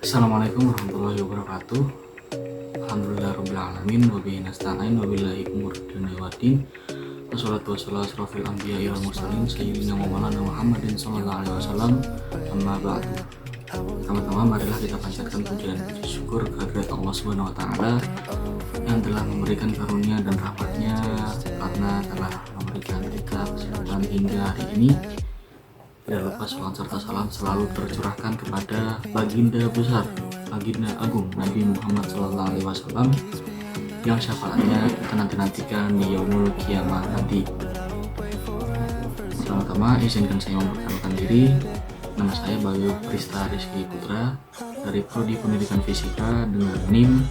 Assalamualaikum warahmatullahi wabarakatuh. Alhamdulillahirabbil alamin wa bihi nasta'in wa billahi umur dunya waddin. Wassalatu wassalamu asrofil anbiya'i wal mursalin sayyidina Maulana Muhammadin sallallahu alaihi wasallam. Amma ba'du. Pertama-tama marilah kita panjatkan puji dan puji syukur kehadirat Allah Subhanahu wa taala yang telah memberikan karunia dan rahmatnya, karena telah memberikan kita kesempatan hingga hari ini. Tidak lupa salawat serta salam selalu tercurahkan kepada baginda besar, baginda agung Nabi Muhammad SAW yang syafaatnya kita nantikan di yaumul kiamat nanti. Pertama-tama izinkan saya memperkenalkan diri. Nama saya Bayu Prista Rizky Putra dari Prodi Pendidikan Fisika dengan NIM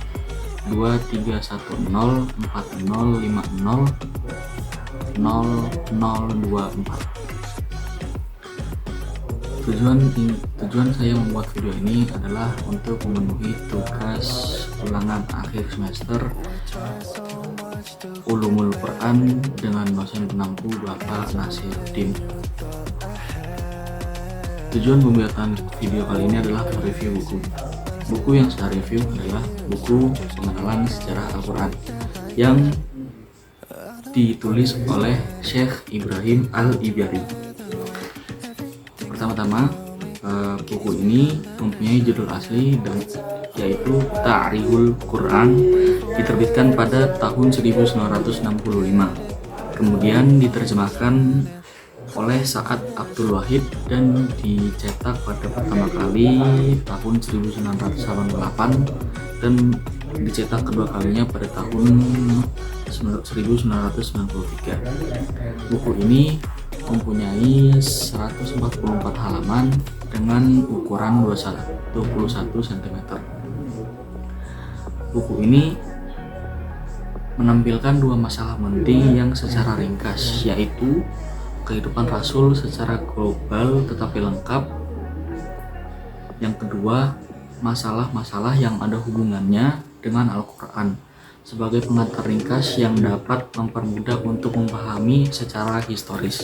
23104050024. Tujuan saya membuat video ini adalah untuk memenuhi tugas ulangan akhir semester Ulumul Quran dengan dosen penampu Bapak Nasiruddin. Tujuan pembuatan video kali ini adalah mereview buku. Buku yang saya review adalah buku Pengenalan Sejarah Al-Quran yang ditulis oleh Syekh Ibrahim Al-Ibyari. Pertama-tama, buku ini mempunyai judul asli dan yaitu Ta'rihul Quran, diterbitkan pada tahun 1965. Kemudian diterjemahkan oleh Sa'ad Abdul Wahid dan dicetak pada pertama kali tahun 1988 dan dicetak kedua kalinya pada tahun 1993. Buku ini mempunyai 144 halaman dengan ukuran 21 cm. Buku ini menampilkan dua masalah penting yang secara ringkas, yaitu kehidupan Rasul secara global tetapi lengkap. Yang kedua, masalah-masalah yang ada hubungannya dengan Al-Quran sebagai pengantar ringkas yang dapat mempermudah untuk memahami secara historis.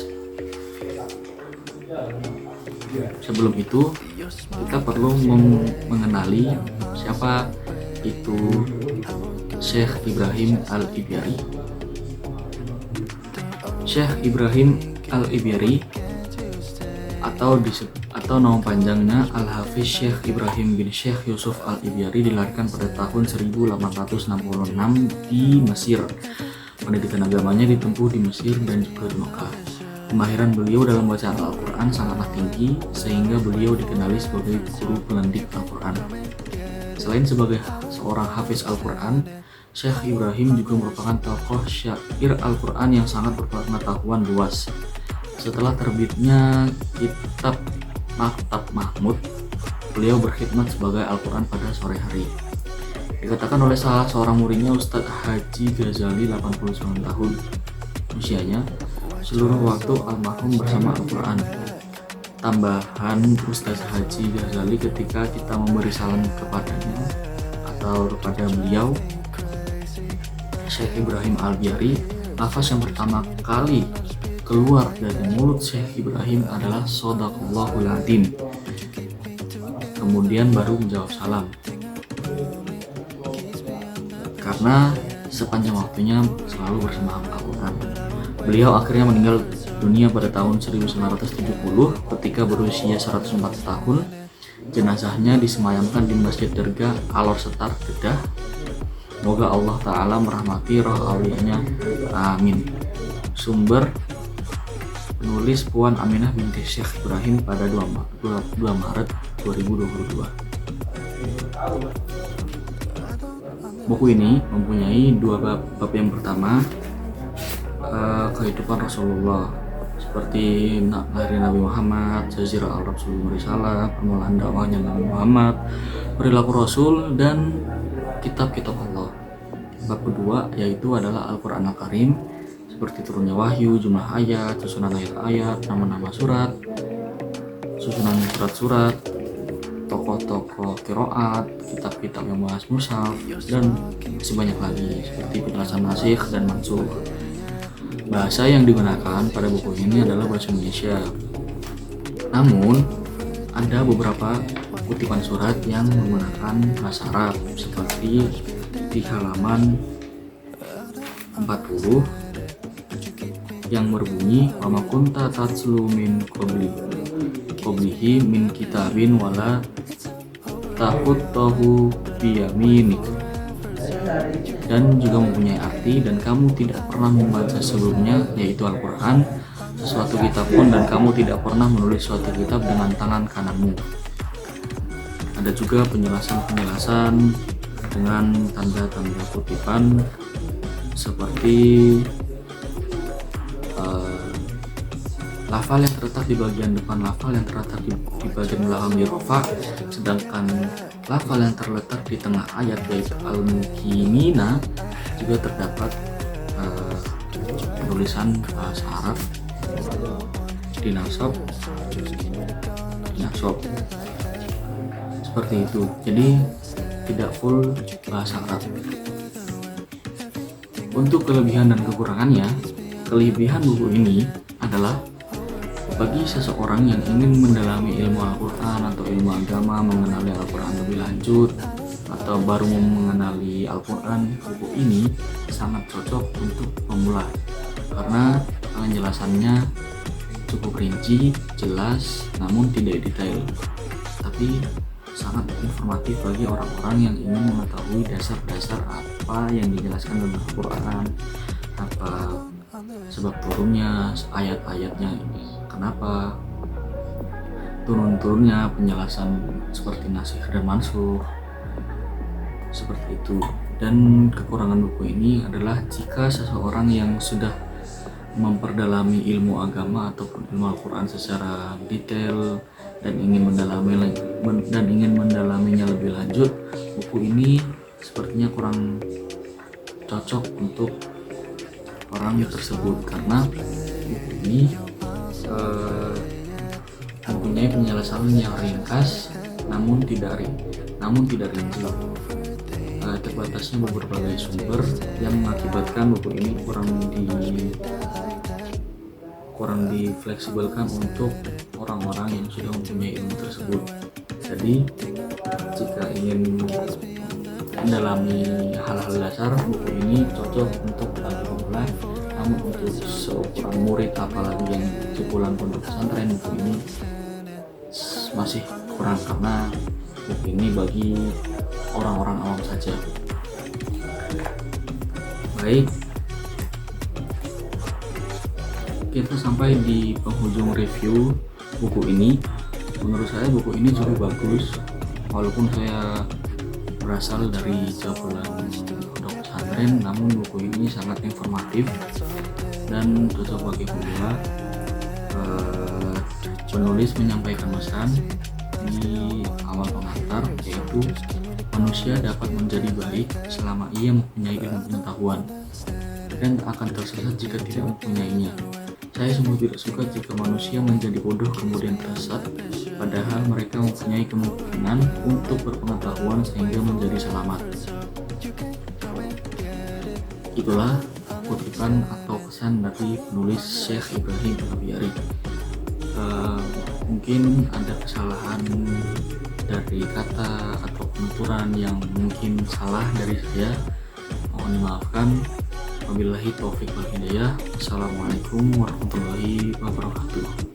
Sebelum itu, kita perlu mengenali siapa itu Syekh Ibrahim Al-Ibyari. Syekh Ibrahim Al-Ibyari atau nama panjangnya Al-Hafiz Syekh Ibrahim bin Syekh Yusuf Al-Ibyari dilahirkan pada tahun 1866 di Mesir. Pendidikan agamanya ditempuh di Mesir dan juga di Mekah. Kemahiran beliau dalam bacaan Al-Quran sangatlah tinggi sehingga beliau dikenali sebagai guru pengendik Al-Quran. Selain sebagai seorang hafiz Al-Quran, Syekh Ibrahim juga merupakan tokoh syair Al-Quran yang sangat berpengetahuan luas. Setelah terbitnya kitab Maktab Mahmud, beliau berkhidmat sebagai Al-Quran pada sore hari. Dikatakan oleh salah seorang muridnya, Ustadz Haji Ghazali, 89 tahun usianya, seluruh waktu almarhum bersama Al-Quran. Tambahan Ustadz Haji Ghazali ketika kita memberi salam kepadanya atau kepada beliau, Syekh Ibrahim Al-Ibyari, lafaz yang pertama kali keluar dari mulut Syekh Ibrahim adalah Shadaqallahul Adzim. Kemudian baru menjawab salam. Karena sepanjang waktunya selalu bersama Al-Quran. Beliau akhirnya meninggal dunia pada tahun 1970 ketika berusia 104 tahun. Jenazahnya disemayamkan di Masjid Dergah Alor Setar, Jeddah. Semoga Allah Ta'ala merahmati roh awliyanya. Amin. Sumber penulis Puan Aminah binti Syekh Ibrahim pada 2 Maret 2022. Buku ini mempunyai dua bab. Bab yang pertama, kehidupan Rasulullah, seperti lahir Nabi Muhammad, Jazirah Arab sebelum risalah, permulaan dakwahnya Nabi Muhammad, perilaku Rasul, dan kitab-kitab Allah. Bab kedua yaitu adalah Al-Quran Al-Karim, seperti turunnya wahyu, jumlah ayat, susunan ayat-ayat, nama-nama surat, susunan surat-surat, tokoh-tokoh qiraat, kitab-kitab yang membahas mushaf, dan masih banyak lagi seperti penjelasan nasikh dan mansukh. Bahasa yang digunakan pada buku ini adalah bahasa Indonesia. Namun, ada beberapa kutipan surat yang menggunakan bahasa Arab seperti di halaman 40 yang berbunyi wa ma kunta tatslu min qablihi min kitabin wala taquttahu biyaminik, dan juga mempunyai arti dan kamu tidak pernah membaca sebelumnya yaitu Al-Quran sesuatu kitab pun, dan kamu tidak pernah menulis suatu kitab dengan tangan kananmu. Ada juga penjelasan dengan tanda-tanda kutipan seperti lafal yang terletak di bagian depan lafal yang terletak di bagian belakang di rofa, sedangkan lafal yang terletak di tengah ayat yaitu al-mukinina juga terdapat tulisan bahasa Arab di nasab seperti itu. Jadi tidak full bahasa Arab. Untuk kelebihan dan kekurangannya, kelebihan buku ini adalah bagi seseorang yang ingin mendalami ilmu Al-Quran atau ilmu agama, mengenali Al-Quran lebih lanjut, atau baru mengenali Al-Quran, buku ini sangat cocok untuk pemula karena penjelasannya cukup rinci, jelas, namun tidak detail, tapi sangat informatif bagi orang-orang yang ingin mengetahui dasar-dasar apa yang dijelaskan dalam Al-Quran, apa sebab turunnya ayat-ayatnya, kenapa turun-turunnya, penjelasan seperti nasikh dan mansukh, seperti itu. Dan kekurangan buku ini adalah jika seseorang yang sudah memperdalami ilmu agama ataupun ilmu Al-Quran secara detail dan ingin mendalaminya lebih lanjut, buku ini sepertinya kurang cocok untuk orang tersebut karena buku ini mempunyai penjelasan yang ringkas namun tidak rinci. Terbatasnya berbagai sumber yang mengakibatkan buku ini kurang difleksibelkan untuk orang-orang yang sudah mempunyai ilmu tersebut. Jadi jika ingin mendalami hal-hal dasar, buku ini cocok untuk pemula. Namun untuk seorang murid apalagi yang sepulang pondok pesantren, buku ini masih kurang karena buku ini bagi orang-orang awam saja. Baik, kita sampai di penghujung review buku ini. Menurut saya buku ini cukup bagus, walaupun saya berasal dari jabalan pondok pesantren, namun buku ini sangat informatif dan cocok bagi pemula. Penulis menyampaikan pesan di awal pengantar, yaitu manusia dapat menjadi baik selama ia mempunyai ilmu pengetahuan dan akan tersesat jika tidak mempunyainya. Saya sungguh tidak suka jika manusia menjadi bodoh kemudian tersesat, padahal mereka mempunyai kemungkinan untuk berpengetahuan sehingga menjadi selamat. Itulah kutipan atau pesan dari penulis Syekh Ibrahim Al-Biyari. Mungkin ada kesalahan dari kata atau penuturan yang mungkin salah dari saya, mohon dimaafkan. Wabillahi taufiq wal hidayah. Assalamualaikum warahmatullahi wabarakatuh.